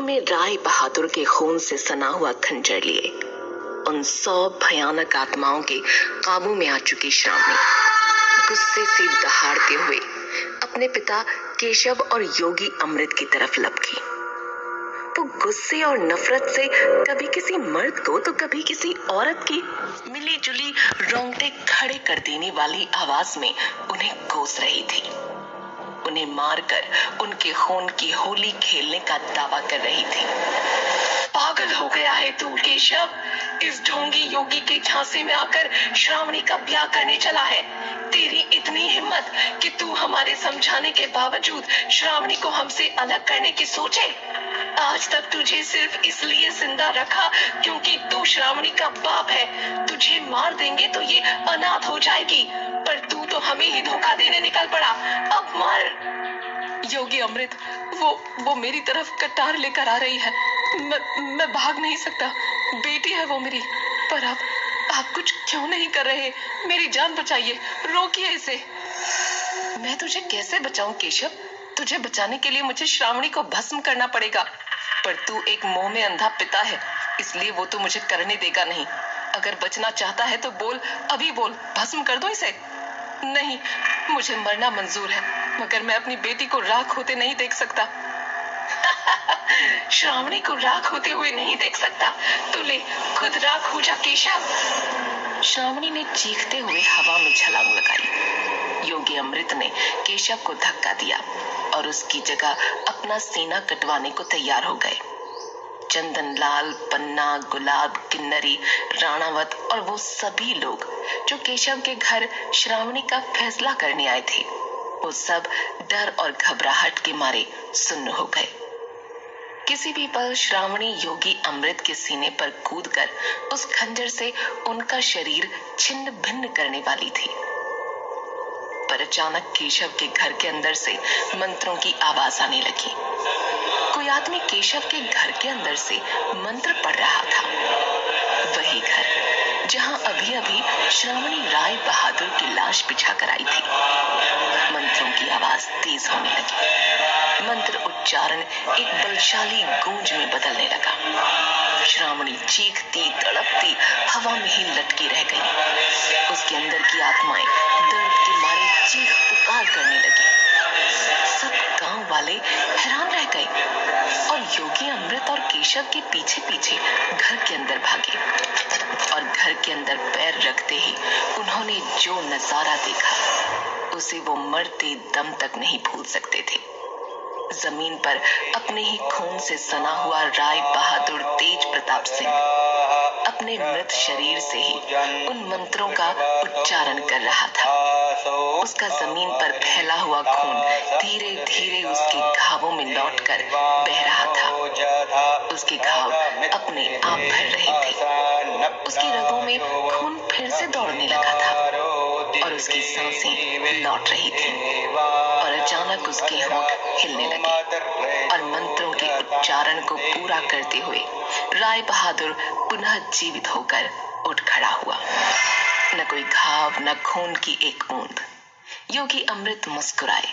हाथों में राय बहादुर के खून से सना हुआ खंजर लिए उन 100 भयानक आत्माओं के काबू में आ चुकी श्रावणी गुस्से से दहाड़ते हुए अपने पिता केशव और योगी अमृत की तरफ लपकी। वो गुस्से और नफरत से कभी किसी मर्द को तो कभी किसी औरत की मिली जुली रोंगटे खड़े कर देने वाली आवाज में उन्हें कोस रही थी। उन्हें मारकर उनके खून की होली खेलने का दावा कर रही थी। पागल हो गया है तू केशव, इस ढोंगी योगी के झांसे में आकर श्रावणी का ब्याह करने चला है। तेरी इतनी हिम्मत कि तू हमारे समझाने के बावजूद श्रावणी को हमसे अलग करने की सोचे। आज तक तुझे सिर्फ इसलिए जिंदा रखा क्योंकि तू श्रावणी का बाप है। तुझे मार देंगे तो ये अनाथ हो जाएगी, पर तू तो हमें ही धोखा देने निकल पड़ा। अब मर। योगी अमृत, वो मेरी तरफ कटार लेकर आ रही है। मैं भाग नहीं सकता। बेटी है वो मेरी। पर आप कुछ क्यों नहीं कर रहे? मेरी जान बचाइए, रोकिए इसे। मैं तुझे कैसे बचाऊं केशव? तुझे बचाने के लिए मुझे श्रावणी को भस्म करना पड़ेगा, पर तू एक मोह में अंधा पिता है, इसलिए वो तो मुझे करने देगा नहीं। अगर बचना चाहता है तो बोल, अभी बोल, भस्म कर दो इसे। नहीं, मुझे मरना मंजूर है, मगर मैं अपनी बेटी को राख होते नहीं देख सकता। श्रावणी को राख होते हुए नहीं देख सकता तो ले, खुद राख हो जा केशव। श्रावणी ने चीखते हुए हवा में छलांग लगाई। योगी अमृत ने केशव को धक्का दिया और उसकी जगह अपना सीना कटवाने को तैयार हो गए। चंदनलाल, पन्ना, गुलाब, किन्नरी, राणावत और वो सभी लोग जो केशव के घर श्रावणी का फैसला करने आए थे, वो सब डर और घबराहट के मारे सुन्न हो गए। किसी भी पल श्रावणी योगी अमृत के सीने पर कूदकर उस खंजर से उनका शरीर छिन्न भिन्न करने वाली थी। पर अचानक केशव के घर के अंदर से मंत्रों की आवाज आने लगी। कोई आदमी केशव के घर के अंदर से मंत्र पढ़ रहा था। वही घर जहां अभी अभी श्रावणी राय बहादुर की लाश बिछा कर आई थी। मंत्रों की आवाज तेज होने लगी। मंत्र उच्चारण एक बलशाली गूंज में बदलने लगा। श्रावणी चीखती तड़पती हवा में ही लटकी रह गई। उसके अंदर की आत्माएं दर्द के मारे चीख पुकार करने लगी। सब गांव वाले हैरान रह गए और योगी अमृत और केशव के पीछे पीछे घर के अंदर भागे। और घर के अंदर पैर रखते ही उन्होंने जो नजारा देखा उसे वो मरते दम तक नहीं भूल सकते थे। जमीन पर अपने ही खून से सना हुआ राय बहादुर तेज प्रताप सिंह अपने मृत शरीर से ही उन मंत्रों का उच्चारण कर रहा था। उसका जमीन पर फैला हुआ खून धीरे धीरे उसके घावों में लौटकर बह रहा था। उसके घाव अपने आप भर रहे थे। उसकी रगों में खून फिर से दौड़ने लगा था और उसकी सांसें लौट रही थी। और अचानक उसके होंठ हिलने लगे और मंत्रों के उच्चारण को पूरा करते हुए राय बहादुर पुनः जीवित होकर उठ खड़ा हुआ। न कोई घाव, न खून की एक बूंद। योगी अमृत मुस्कुराए,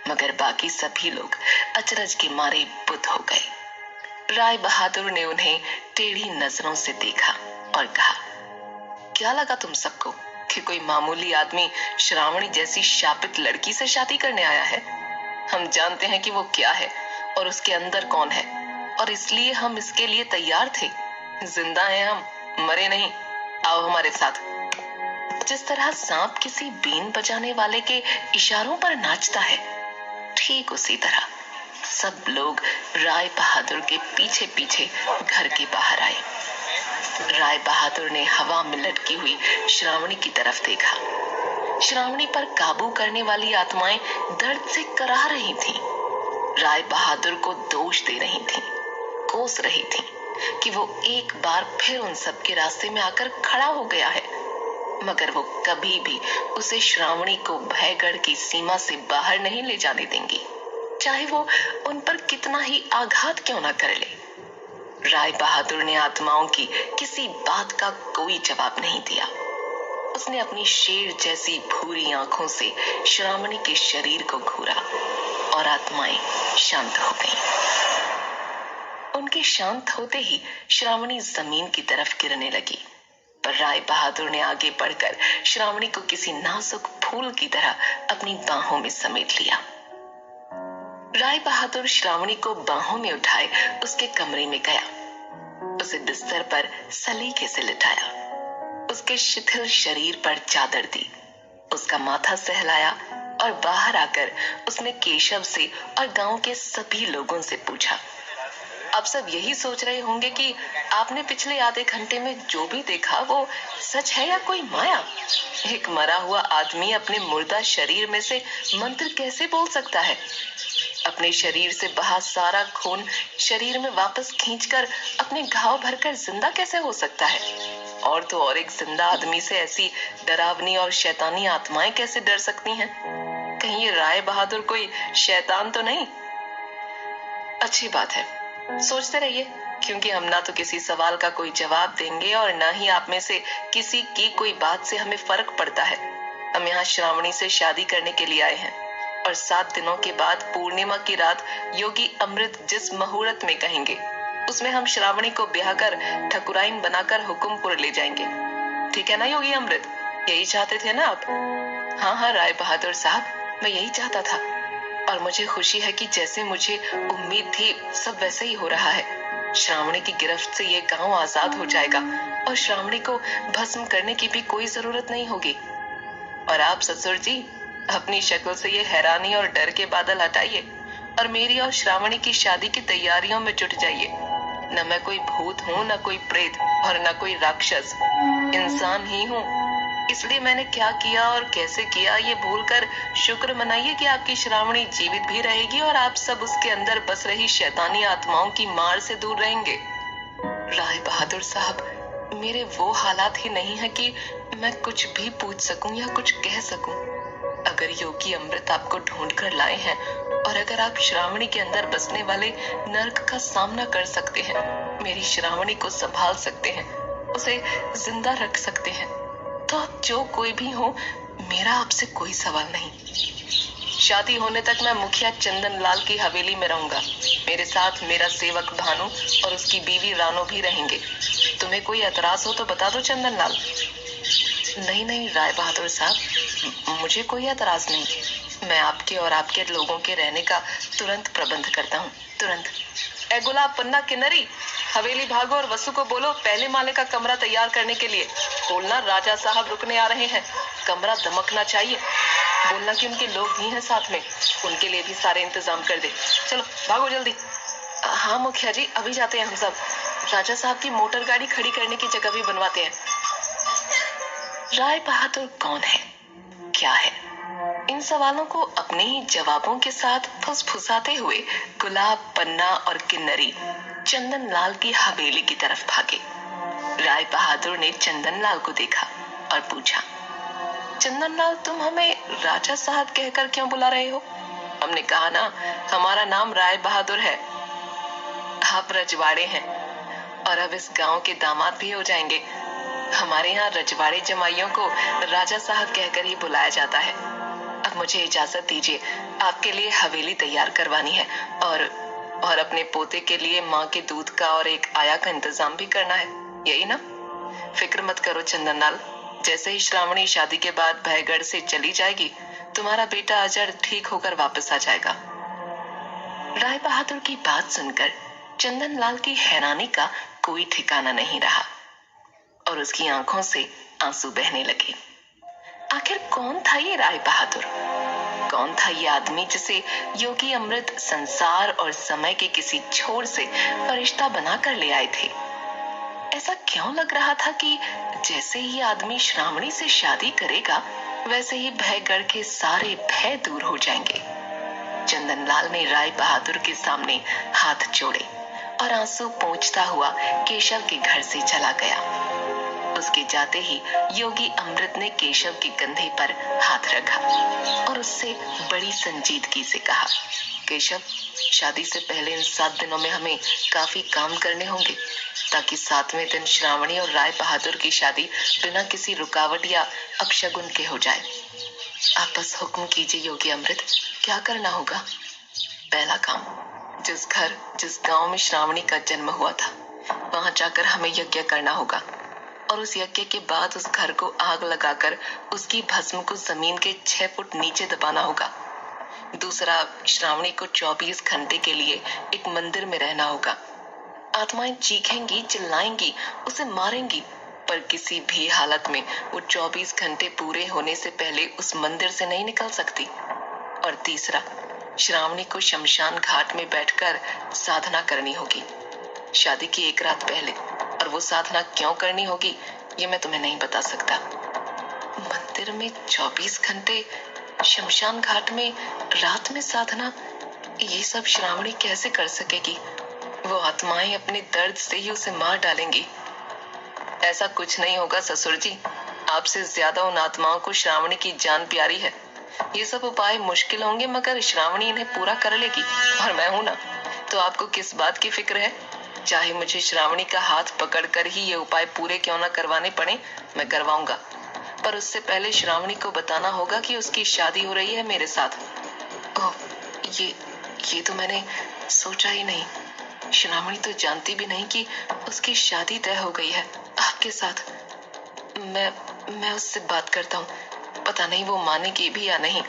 मगर बाकी सभी लोग अचरज के मारे बुत हो गए। राय बहादुर ने उन्हें टेढ़ी नजरों से देखा और कहा, क्या लगा तुम सबको कि कोई मामूली आदमी श्रावणी जैसी शापित लड़की से शादी करने आया है? हम जानते हैं कि वो क्या है और उसके अंदर कौन है, और इसलिए हम इसके लिए तैयार थे। जिंदा हैं हम, मरे नहीं। आओ हमारे साथ। जिस तरह सांप किसी बीन बजाने वाले के इशारों पर नाचता है, ठीक उसी तरह सब लोग राय बहादुर के पीछे पीछे घर के बाहर आए। राय बहादुर ने हवा में लटकी हुई श्रावणी की तरफ देखा। श्रावणी पर काबू करने वाली आत्माएं दर्द से कराह रही थीं। राय बहादुर को दोष दे रही थीं, कोस रही थीं कि वो एक बार फिर उन सब के रास्ते में आकर खड़ा हो गया है, मगर वो कभी भी उसे श्रावणी को भयगढ़ की सीमा से बाहर नहीं ले जाने देंगी, चाहे वो उन पर कितना ही आघात क्यों न कर ले। राय बहादुर ने आत्माओं की किसी बात का कोई जवाब नहीं दिया। उसने अपनी शेर जैसी भूरी आंखों से श्रावणी के शरीर को घूरा और आत्माएं शांत हो गईं। उनके शांत होते ही श्रावणी जमीन की तरफ गिरने लगी, पर राय बहादुर ने आगे बढ़कर श्रावणी को किसी नाजुक फूल की तरह अपनी बाहों में समेट लिया। राय बहादुर श्रावणी को बाहों में उठाए उसके कमरे में गया, उसे बिस्तर पर सलीके से लिटाया, उसके शिथिल शरीर पर चादर दी, उसका माथा सहलाया और बाहर आकर उसने केशव से और गांव के सभी लोगों से पूछा, आप सब यही सोच रहे होंगे कि आपने पिछले आधे घंटे में जो भी देखा वो सच है या कोई माया? एक मरा हुआ आदमी अपने मुर्दा शरीर में से मंत्र कैसे बोल सकता है? अपने शरीर से बहा सारा खून शरीर में वापस खींचकर अपने घाव भरकर जिंदा कैसे हो सकता है? और तो और एक जिंदा आदमी से ऐसी डरावनी और शैतानी आत्माएं कैसे डर सकती हैं? कहीं ये राय बहादुर कोई शैतान तो नहीं? अच्छी बात है, सोचते रहिए, क्योंकि हम ना तो किसी सवाल का कोई जवाब देंगे और ना ही आप में से किसी की कोई बात से हमें फर्क पड़ता है। हम यहाँ श्रावणी से शादी करने के लिए आए हैं और 7 दिनों के बाद पूर्णिमा की रात योगी अमृत जिस मुहूर्त में कहेंगे उसमें हम श्रावणी को ब्याह कर ठकुराइन बनाकर हुकुमपुर ले जाएंगे। ठीक है ना योगी अमृत? यही चाहते थे ना आप? हाँ हाँ राय बहादुर साहब, मैं यही चाहता था और मुझे खुशी है कि जैसे मुझे उम्मीद थी सब वैसे ही हो रहा है। श्रावणी की गिरफ्त से ये गांव आजाद हो जाएगा और श्रावणी को भस्म करने की भी कोई जरूरत नहीं होगी। और आप ससुर जी अपनी शक्ल से ये हैरानी और डर के बादल हटाइए और मेरी और श्रावणी की शादी की तैयारियों में जुट जाइए। न मैं कोई भूत हूँ, न कोई प्रेत और न कोई राक्षस, इंसान ही हूँ। इसलिए मैंने क्या किया और कैसे किया ये भूलकर शुक्र मनाइए कि आपकी श्रावणी जीवित भी रहेगी और आप सब उसके अंदर बस रही शैतानी आत्माओं की मार से दूर रहेंगे। राय बहादुर साहब, मेरे वो हालात ही नहीं है कि मैं कुछ भी पूछ सकूं या कुछ कह सकूं। अगर योगी अमृत आपको ढूंढ कर लाए हैं और अगर आप श्रावणी के अंदर बसने वाले नर्क का सामना कर सकते हैं, मेरी श्रावणी को संभाल सकते हैं, उसे जिंदा रख सकते हैं, तो आप जो कोई भी हो, मेरा आपसे कोई सवाल नहीं। शादी होने तक मैं मुखिया चंदन लाल की हवेली में रहूंगा। मेरे साथ मेरा सेवक भानु और उसकी बीवी रानो भी रहेंगे। तुम्हें कोई एतराज हो तो बता दो चंदन लाल। नहीं नहीं राय बहादुर साहब, मुझे कोई एतराज नहीं। मैं आपके और आपके लोगों के रहने का तुरंत प्रबंध करता हूँ, तुरंत। ए गुलाब पन्ना किन्नरी, हवेली भागो और वसु को बोलो पहले माले का कमरा तैयार करने के लिए। बोलना राजा साहब रुकने आ रहे हैं, कमरा दमकना चाहिए। बोलना कि उनके लोग भी हैं साथ में, उनके लिए भी सारे इंतजाम कर दे। चलो भागो जल्दी। हाँ मुखिया जी, अभी जाते हैं हम सब। राजा साहब की मोटर गाड़ी खड़ी करने की जगह भी बनवाते हैं। राय बहादुर कौन है, क्या है? इन सवालों को अपने ही जवाबों के साथ फुसफुसाते हुए गुलाब, पन्ना और किन्नरी चंदन लाल की हवेली की तरफ भागे। राय बहादुर ने चंदन लाल को देखा और पूछा, चंदन लाल, तुम हमें राजा साहब कहकर क्यों बुला रहे हो? हमने कहा ना, हमारा नाम राय बहादुर है। आप रजवाड़े हैं और अब इस गांव के दामाद भी हो जाएंगे। हमारे यहाँ रजवाड़े जमाइयों को राजा साहब कहकर ही बुलाया जाता है। अब मुझे इजाजत दीजिए, आपके लिए हवेली तैयार करवानी है और अपने पोते के लिए माँ के दूध का और एक आया का इंतजाम भी करना है, यही ना? फिक्र मत करो चंदन लाल, जैसे ही श्रावणी शादी के बाद भयगढ़ से चली जाएगी, तुम्हारा बेटा अजर ठीक होकर वापस आ जाएगा। राय बहादुर की बात सुनकर चंदन लाल की हैरानी का कोई ठिकाना नहीं रहा और उसकी आंखों से आंसू बहने लगे। आखिर कौन था ये राय बहादुर? कौन था ये आदमी जिसे योगी अमृत संसार और समय के किसी छोर से फरिश्ता बनाकर ले आए थे? ऐसा क्यों लग रहा था कि जैसे ही आदमी श्रावणी से शादी करेगा वैसे ही भयगढ़ के सारे भय दूर हो जाएंगे। चंदन लाल ने राय बहादुर के सामने हाथ जोड़े और आंसू पोंछता हुआ केशव के घर से चला गया। उसके जाते ही योगी अमृत ने केशव के कंधे पर हाथ रखा और उससे बड़ी संजीदगी से कहा, केशव, शादी से पहले इन 7 दिनों में हमें काफी काम करने होंगे ताकि 7वें दिन श्रावणी और राय बहादुर की शादी बिना किसी रुकावट या अपशगुन के हो जाए। आप बस हुक्म कीजिए योगी अमृत, क्या करना होगा? पहला काम, जिस घर, जिस गांव में श्रावणी का जन्म हुआ था, वहां जाकर हमें यज्ञ करना होगा और उस यज्ञ के बाद उस घर को आग लगाकर उसकी भस्म को जमीन के 6 फुट नीचे दबाना होगा। दूसरा, श्रावणी को 24 घंटे के लिए एक मंदिर में रहना होगा। आत्माएं चीखेंगी, चिल्लाएंगी, उसे मारेंगी, पर किसी भी हालत में वो 24 घंटे पूरे होने से पहले उस मंदिर से नहीं निकल सकती। और तीसरा, श्रावणी को शमशान घाट में बैठकर साधना करनी होगी शादी की 1 रात पहले। और वो साधना क्यों करनी होगी ये मैं तुम्हें नहीं बता सकता। मंदिर में 24 घंटे, शमशान घाट में रात में साधना, ये सब श्रावणी कैसे कर सकेगी? वो आत्माएं अपने दर्द से ही उसे मार डालेंगी। ऐसा कुछ नहीं होगा ससुर जी, आपसे ज्यादा उन आत्माओं को श्रावणी की जान प्यारी है। ये सब उपाय मुश्किल होंगे मगर श्रावणी इन्हें पूरा कर लेगी। और मैं हूं ना, तो आपको किस बात की फिक्र है? चाहे मुझे श्रावणी का हाथ पकड़कर ही ये उपाय पूरे क्यों ना करवाने पड़े, मैं करवाऊंगा। पर उससे पहले श्रावणी को बताना होगा कि उसकी शादी हो रही है मेरे साथ। ओह, ये तो मैंने सोचा ही नहीं। श्रावणी तो जानती भी नहीं कि उसकी शादी तय हो गई है आपके साथ। मैं उससे बात करता हूँ, पता नहीं वो मानेगी भी या नहीं।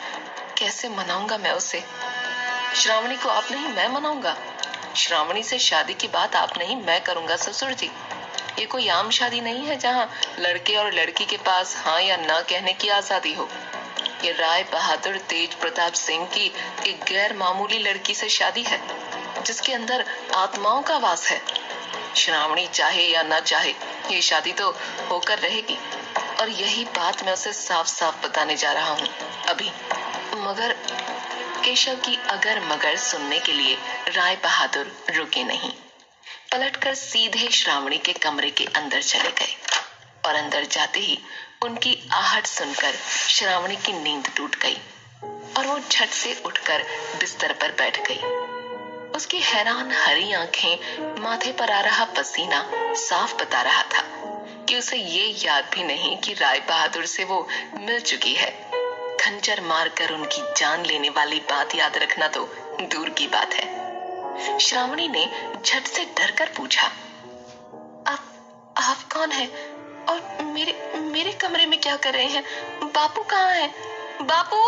कैसे मनाऊंगा मैं उसे? श्रावणी को आप नहीं, मैं मनाऊंगा। श्रावणी से शादी की बात आप नहीं, मैं करूंगा ससुर जी। ये कोई आम शादी नहीं है जहाँ लड़के और लड़की के पास हाँ या ना कहने की आजादी हो। ये राय बहादुर तेज प्रताप सिंह की एक गैर मामूली लड़की से शादी है जिसके अंदर आत्माओं का वास है। श्रावणी चाहे या ना चाहे ये शादी तो होकर रहेगी और यही बात मैं उसे साफ साफ बताने जा रहा हूँ अभी। मगर केशव की अगर मगर सुनने के लिए राय बहादुर रुके नहीं। पलटकर सीधे श्रावणी के कमरे के अंदर चले गए और अंदर जाते ही उनकी आहट सुनकर श्रावणी की नींद टूट गई और वो झट से उठकर बिस्तर पर बैठ गई। उसकी हैरान हरी आंखें, माथे पर आ रहा पसीना साफ बता रहा था कि उसे ये याद भी नहीं कि राय बहादुर से वो मिल चुकी है। खंजर मारकर उनकी जान लेने वाली बात याद रखना तो दूर की बात है। श्रावणी ने झट से डरकर पूछा, आप कौन हैं और मेरे कमरे में क्या कर रहे हैं? बापू कहाँ है? बापू!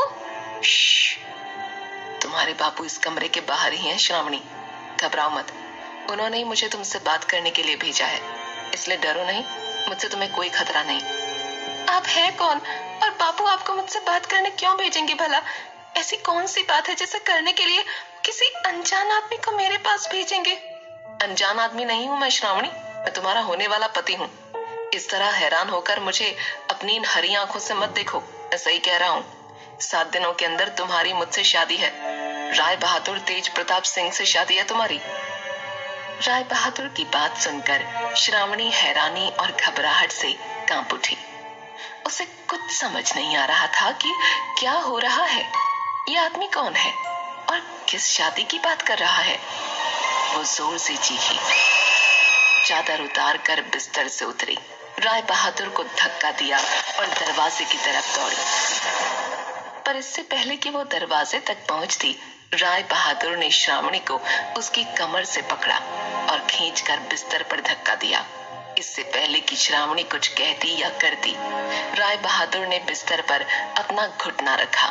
तुम्हारे बापू इस कमरे के बाहर ही हैं श्रावणी, घबराओ मत। उन्होंने ही मुझे तुमसे बात करने के लिए भेजा है, इसलिए डरो नहीं, मुझसे तुम्हें कोई खतरा नहीं। आप हैं कौन और बापू आपको मुझसे बात करने क्यों भेजेंगे भला? ऐसी कौन सी बात है जिसे करने के लिए किसी अनजान आदमी को मेरे पास भेजेंगे? अनजान आदमी नहीं हूं मैं श्रावणी, मैं तुम्हारा होने वाला पति हूँ। इस तरह हैरान होकर मुझे अपनी इन हरी आंखों से मत देखो, मैं सही कह रहा हूँ। 7 दिनों के अंदर तुम्हारी मुझसे शादी है। राय बहादुर तेज प्रताप सिंह से शादी है तुम्हारी। राय बहादुर की बात सुनकर श्रावणी हैरानी और घबराहट से कांप उठी। उसे कुछ समझ नहीं आ रहा था कि क्या हो रहा है, ये आदमी कौन है और किस शादी की बात कर रहा है। वो जोर से चीखी, चादर उतार कर बिस्तर से उतरी, राय बहादुर को धक्का दिया और दरवाजे की तरफ दौड़ी। पर इससे पहले कि वो दरवाजे तक पहुंचती, राय बहादुर ने श्रावणी को उसकी कमर से पकड़ा और खींचकर बिस्तर पर धक्का दिया। इससे पहले कि श्रावणी कुछ कहती या करती, राय बहादुर ने बिस्तर पर अपना घुटना रखा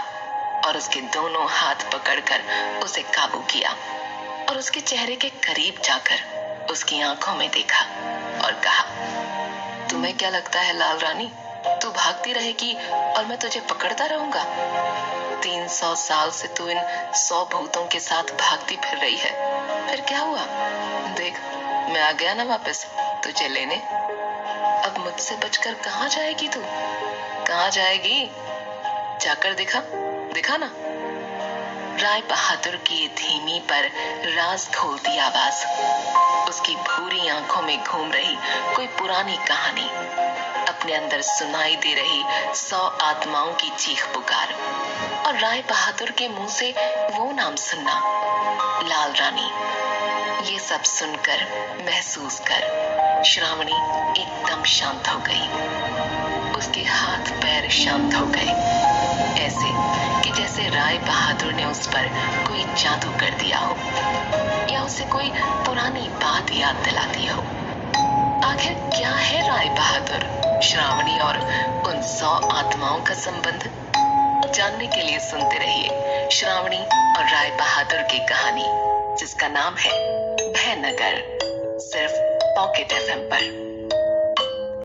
और उसके दोनों हाथ पकड़कर उसे काबू किया और उसके चेहरे के करीब जाकर उसकी आंखों में देखा और कहा, तुम्हें क्या लगता है लाल रानी, तू भागती रहेगी और मैं तुझे पकड़ता रहूंगा? 300 साल से तू इन 100 भूतों के साथ भागती फिर रही है, फिर क्या हुआ? देख, मैं आ गया ना वापस तुझे लेने। अब मुझसे बचकर कहाँ जाएगी तू? कहाँ जाएगी? जाकर दिखा ना। राय बहादुर की धीमी पर राज खोलती आवाज, उसकी भूरी आंखों में घूम रही कोई पुरानी कहानी, अपने अंदर सुनाई दे रही 100 आत्माओं की चीख पुकार और राय बहादुर के मुंह से वो नाम सुनना, लाल रानी। ये सब सुनकर, महसूस कर श्रावणी एकदम शांत हो गई। उसके हाथ पैर शांत हो गए, ऐसे कि जैसे राय बहादुर ने उस पर कोई जादू कर दिया हो या उसे कोई पुरानी बात याद दिलाती हो। आखिर क्या है राय बहादुर, श्रावणी और उन 100 आत्माओं का संबंध? जानने के लिए सुनते रहिए श्रावणी और राय बहादुर की कहानी, जिसका नाम है भयनगर, सिर्फ पॉकेट एफएम पर।